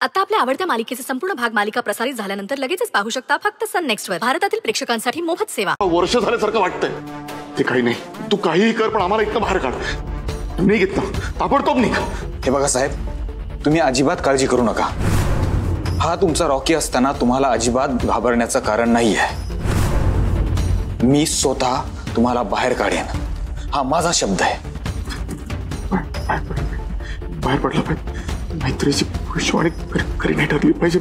आता आपल्या आवडत्या मालिकेचे संपूर्ण भाग मालिका प्रसारित झाल्यानंतर लगेचच पाहू शकता फक्त सन नेक्स्ट वर. भारतातील प्रेक्षकांसाठी मोफत सेवा. वर्ष झाल्यासारखं वाटतंय. ते काही नाही, तू काहीही कर पण आम्हाला इथं बाहेर काढ. निघ इथं, ताबडतोब निघ. हे बघा साहेब, तुम्ही अजिबात काळजी करू नका. हा तुमचा रॉकी असताना तुम्हाला अजिबात घाबरण्याचं कारण नाहीये. मी स्वतः तुम्हाला बाहेर काढेन, हा माझा शब्द आहे. बाहेर पडला पाहिजे. मैत्रीची भविष्यवाणी खरी नाही ठरली पाहिजे.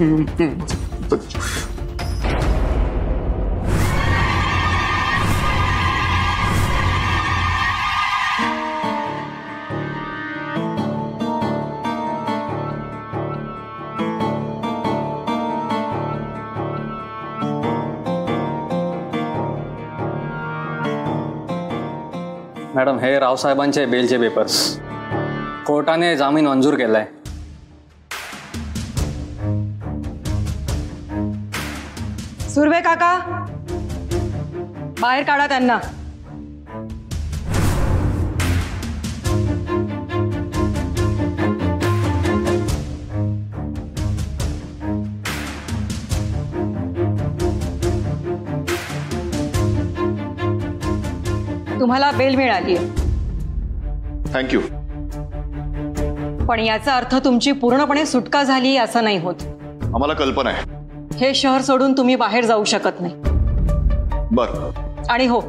मॅडम, हे रावसाहेबांचे बेलचे पेपर्स. कोर्टाने जामीन मंजूर केलाय. सुर्वे काका, बाहेर काढा त्यांना. तुम्हाला बेल मिळाली. थँक्यू. पण याचा अर्थ तुमची पूर्णपणे सुटका झाली असं नाही होत. आम्हाला कल्पना आहे. हे शहर सोडून तुम्ही बाहेर जाऊ शकत नाही. बर. आणि हो,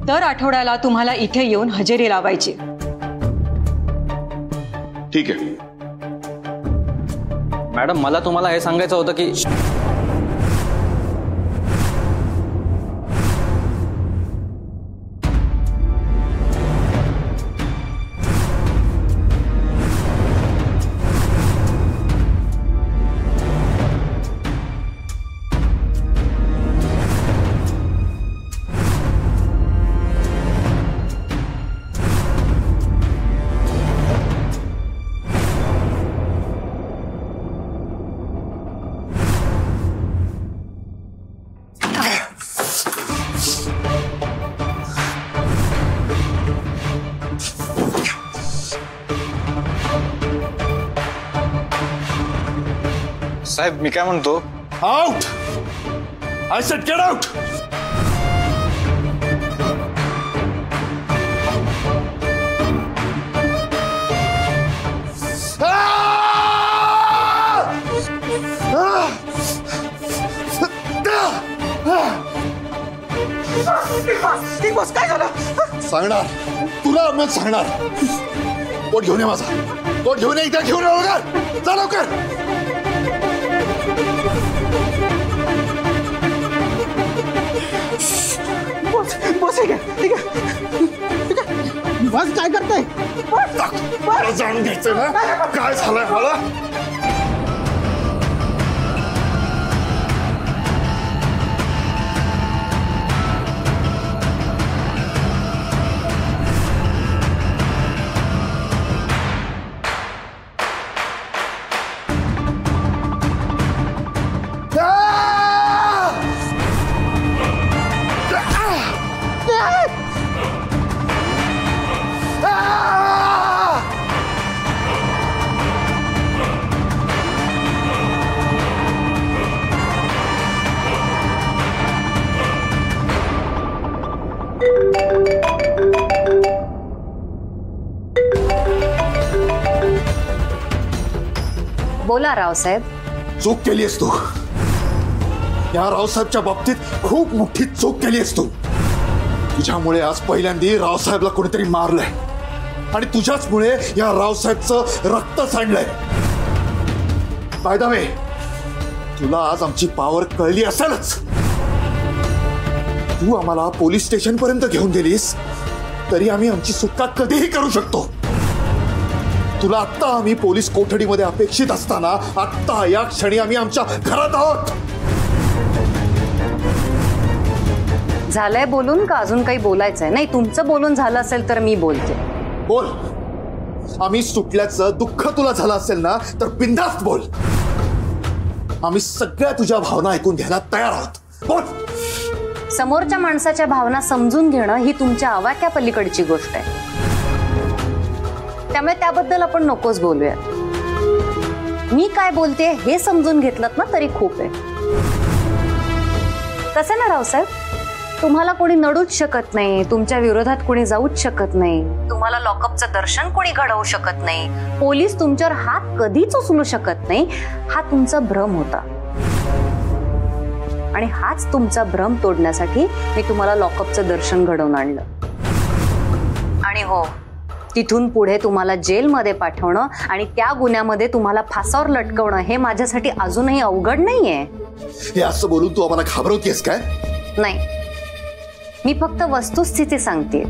दर आठवड्याला तुम्हाला इथे येऊन हजेरी लावायची. ठीक आहे. मॅडम, मला तुम्हाला हे सांगायचं होतं की साहेब, मी काय म्हणतो, out. I said get out. काय झालं सांगणार तुला, मग सांगणार. कोट घेऊन ये माझा. कोट घेऊन ये, एकदा घेऊन ये. लवकर जा, लवकर. बस ठीक आहे, ठीक आहे, ठीक आहे. बस काय करताय? जाणून घ्यायचं ना काय झालंय मला. बोला रावसाहेब. चूक केलीस तू. या रावसाहेबच्या बाबतीत खूप मोठी चूक केलीस तू. तुझ्यामुळे आज पहिल्यांदा रावसाहेबला कोणीतरी मारलंय आणि तुझ्याचमुळे या रावसाहेबचं रक्त सांडलंय. बाय द वे, तुला आज आमची पावर कळली असेलच. तू आम्हाला पोलीस स्टेशन पर्यंत घेऊन गेलीस तरी आम्ही आमची सुटका कधीही करू शकतो. तुला आत्ता आम्ही पोलीस कोठडीमध्ये अपेक्षित असताना आत्ता या क्षणी आम्ही आमच्या घरात आहोत. झालंय बोलून का अजून काही बोलायचंय? नाही, तुमचं बोलून झालं असेल तर मी बोलते. बोल. आम्ही सुटल्याचं दुःख तुला झालं असेल ना तर बिनधास्त बोल. आम्ही सगळ्या तुझ्या भावना ऐकून घ्यायला तयार आहोत. बोल. समोरच्या माणसाच्या भावना समजून घेणं ही तुमच्या आवाक्या पलीकडची गोष्ट आहे. त्यामुळे त्याबद्दल आपण नकोच बोलूया. मी काय बोलते हे समजून घेतलं ना तरी खूप आहे. कसं ना रावसाहेब, तुम्हाला कोणी नडूच शकत नाही, तुमच्या विरोधात कोणी जाऊच शकत नाही, तुम्हाला लॉकअपचं दर्शन कोणी घडवू शकत नाही, पोलीस तुमच्यावर हात कधीच उचलू शकत नाही, हा तुमचा भ्रम होता. आणि हाच तुमचा भ्रम तोडण्यासाठी मी तुम्हाला लॉकअपचं दर्शन घडवून आणलं. आणि हो, तिथून पुढे तुम्हाला जेलमध्ये पाठवणं आणि त्या गुन्ह्यामध्ये तुम्हाला फासावर लटकवणं हे माझ्यासाठी अजूनही अवघड नाहीये. हे असं बोलून तू आम्हाला घाबरवतेस काय? नाही, मी फक्त वस्तुस्थिती सांगते.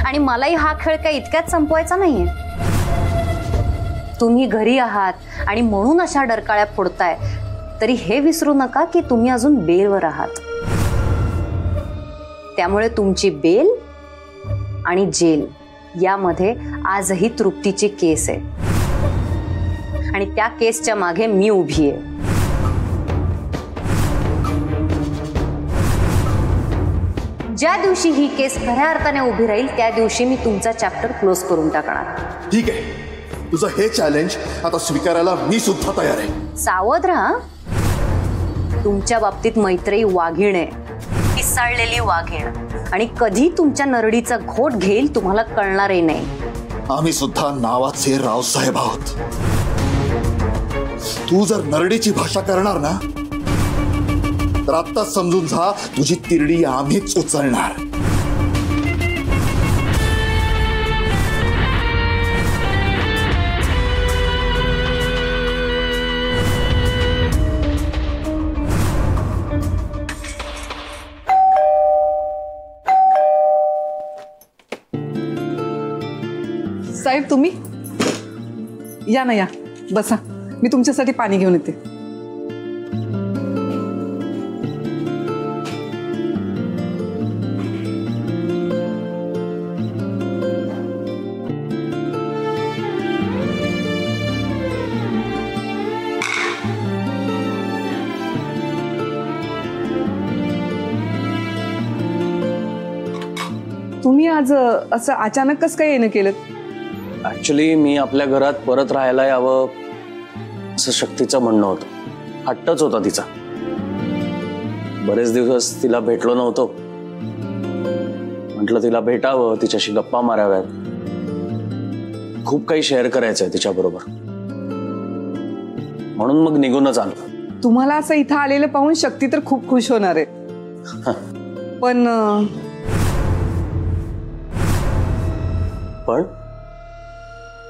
आणि मलाही हा खेळ काही इतक्यात संपवायचा नाहीये. तुम्ही घरी आहात आणि म्हणून अशा डरकाळ्या फोडताय, तरी हे विसरू नका की तुम्ही अजून बेलवर आहात. त्यामुळे तुमची बेल आणि जेल यामध्ये आजही तृप्तीची केस आहे. आणि त्या केसच्या मागे मी उभी आहे. ज्या दिवशी ही केस खऱ्या अर्थाने उभी राहील त्या दिवशी मी तुमचा चॅप्टर क्लोज करून टाकणार. ठीक आहे, तुझं हे चॅलेंज आता स्वीकारायला मी सुद्धा तयार आहे. सावध राहा, तुमच्या बाबतीत मैत्रेयी वाघीण आहे, पिसाळलेली वाघीण, आणि कधी तुमच्या नरडीचा घोट घेईल तुम्हाला कळणारही नाही. आम्ही सुद्धा नावाचे रावसाहेब आहोत. तू जर नरडीची भाषा करणार ना तर आत्ताच समजून जा, तुझी तिरडी आम्हीच उचलणार. साहेब, तुम्ही या ना, या बसा, मी तुमच्यासाठी पाणी घेऊन येते. तुम्ही आज असं अचानक कसं काय येणं केलं? ऍक्च्युली मी आपल्या घरात परत राहायला यावं असं शक्तीचं म्हणणं होतं. हट्टच होता तिचा. बरेच दिवस तिला भेटलो नव्हतो. म्हटलं तिला भेटावं, तिच्याशी गप्पा माराव्यात. खूप काही शेअर करायचंय तिच्याबरोबर, म्हणून मग निघूनच आलो. तुम्हाला असं इथं आलेलं पाहून शक्ती तर खूप खुश होणार आहे. पण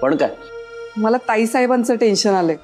पण काय? मला ताई साहेबांचं टेन्शन आलंय.